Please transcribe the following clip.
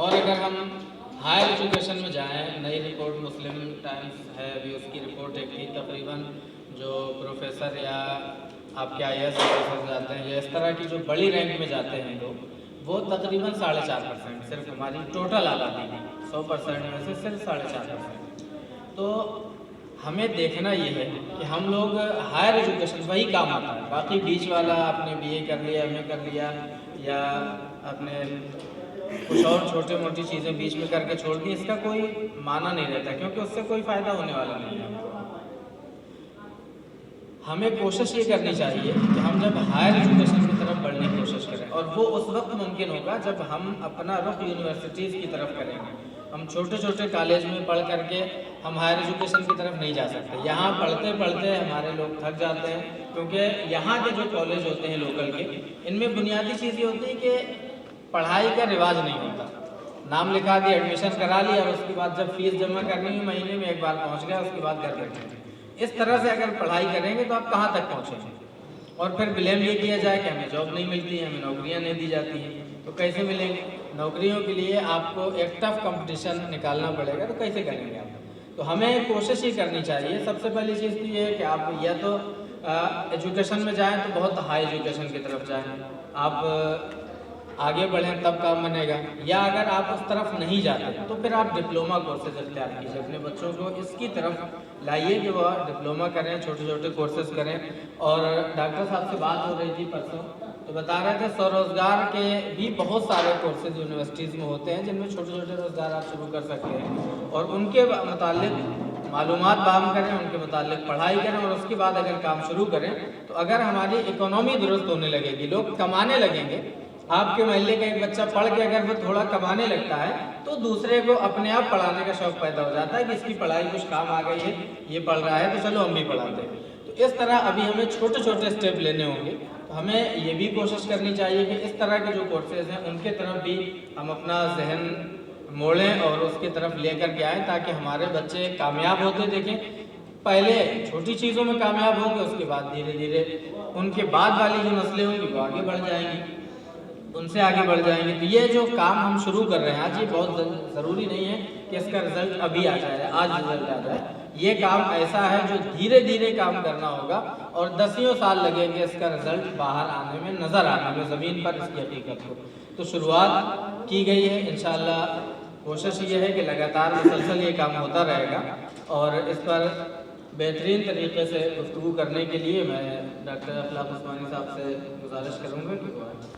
اور اگر ہم ہائر ایجوکیشن میں جائیں، نئی رپورٹ مسلم ٹائمز ہے ابھی، اس کی رپورٹ ایک تھی تقریباً جو پروفیسر یا آپ کے آئی ایس آفیسر جاتے ہیں یا اس طرح کی جو بڑی رینک میں جاتے ہیں لوگ، وہ تقریباً 4.5% صرف ہماری ٹوٹل آبادی کی 100% میں سے صرف 4.5%۔ تو ہمیں دیکھنا یہ ہے کہ ہم لوگ ہائر ایجوکیشن وہی کام آتا ہے، باقی بیچ والا آپ نے بی اے کر لیا، ایم اے کر لیا، یا آپ نے کچھ اور چھوٹی موٹی چیزیں بیچ میں کر کے چھوڑ دی، اس کا کوئی معنی نہیں رہتا، کیونکہ اس سے کوئی فائدہ ہونے والا نہیں ہے۔ ہمیں کوشش یہ کرنی چاہیے کہ ہم جب ہائر ایجوکیشن کی طرف بڑھنے کی کوشش کریں، اور وہ اس وقت ممکن ہوگا جب ہم اپنا رخ یونیورسٹیز کی طرف کریں گے۔ ہم چھوٹے چھوٹے کالج میں پڑھ کر کے ہم ہائر ایجوکیشن کی طرف نہیں جا سکتے، یہاں پڑھتے پڑھتے ہمارے لوگ تھک جاتے ہیں، کیونکہ یہاں کے جو کالج ہوتے ہیں لوکل کے، ان میں بنیادی چیز یہ ہوتی ہے کہ پڑھائی کا رواج نہیں ہوتا۔ نام لکھا دیا، ایڈمیشن کرا لیا، اور اس کے بعد جب فیس جمع کرنی ہوئی مہینے میں ایک بار پہنچ گیا، اس کے بعد گھر بیٹھے۔ اس طرح سے اگر پڑھائی کریں گے تو آپ کہاں تک پہنچیں گے؟ اور پھر بلیم یہ کیا جائے کہ ہمیں جاب نہیں ملتی ہے، ہمیں نوکریاں نہیں دی جاتی ہیں، تو کیسے ملیں گے؟ نوکریوں کے لیے آپ کو ایک ٹف کمپٹیشن نکالنا پڑے گا، تو کیسے کریں گے آپ؟ تو ہمیں کوشش ہی کرنی چاہیے۔ سب سے پہلی چیز تو یہ ہے کہ آپ یا تو ایجوکیشن میں جائیں تو بہت ہائی ایجوکیشن کی طرف جائیں، آپ آگے بڑھیں تب کام بنے گا، یا اگر آپ اس طرف نہیں جاتے تو پھر آپ ڈپلومہ کورسز اختیار کیجیے، اپنے بچوں کو اس کی طرف لائیے کہ وہ ڈپلومہ کریں، چھوٹے چھوٹے کورسز کریں۔ اور ڈاکٹر صاحب سے بات ہو رہی تھی پرسوں، تو بتا رہے تھے سو روزگار کے بھی بہت سارے کورسز یونیورسٹیز میں ہوتے ہیں، جن میں چھوٹے چھوٹے روزگار آپ شروع کر سکتے ہیں، اور ان کے متعلق معلومات فراہم کریں، ان کے متعلق پڑھائی کریں، اور اس کے بعد اگر کام شروع کریں تو اگر ہماری اکنامی درست ہونے لگے گی، لوگ کمانے لگیں گے، آپ کے محلے کا ایک بچہ پڑھ کے اگر وہ تھوڑا کمانے لگتا ہے تو دوسرے کو اپنے آپ پڑھانے کا شوق پیدا ہو جاتا ہے کہ اس کی پڑھائی کچھ کام آ گئی ہے، یہ پڑھ رہا ہے تو چلو ہم بھی پڑھاتے ہیں۔ تو اس طرح ابھی ہمیں چھوٹے چھوٹے اسٹیپ لینے ہوں گے، تو ہمیں یہ بھی کوشش کرنی چاہیے کہ اس طرح کے جو کورسز ہیں ان کے طرف بھی ہم اپنا ذہن موڑیں اور اس کی طرف لے کر کے آئیں، تاکہ ہمارے بچے کامیاب ہوتے دیکھیں۔ پہلے چھوٹی چیزوں میں کامیاب ہوں گے، اس کے بعد دھیرے دھیرے ان کے بعد والی جو نسلیں ہوں گی وہ آگے بڑھ جائیں گی، ان سے آگے بڑھ جائیں گے۔ تو یہ جو کام ہم شروع کر رہے ہیں آج، یہ بہت ضروری نہیں ہے کہ اس کا رزلٹ ابھی آ جائے، آج رزلٹ آ جائے۔ یہ کام ایسا ہے جو دھیرے دھیرے کام کرنا ہوگا، اور 10 سال لگیں گے اس کا رزلٹ باہر آنے میں، نظر آنے میں زمین پر اس کی حقیقت کو۔ تو شروعات کی گئی ہے، انشاءاللہ کوشش یہ ہے کہ لگاتار مسلسل یہ کام ہوتا رہے گا، اور اس پر بہترین طریقے سے گفتگو کرنے کے لیے میں ڈاکٹر اخلاق عثمانی صاحب سے گزارش کروں گا کہ وہ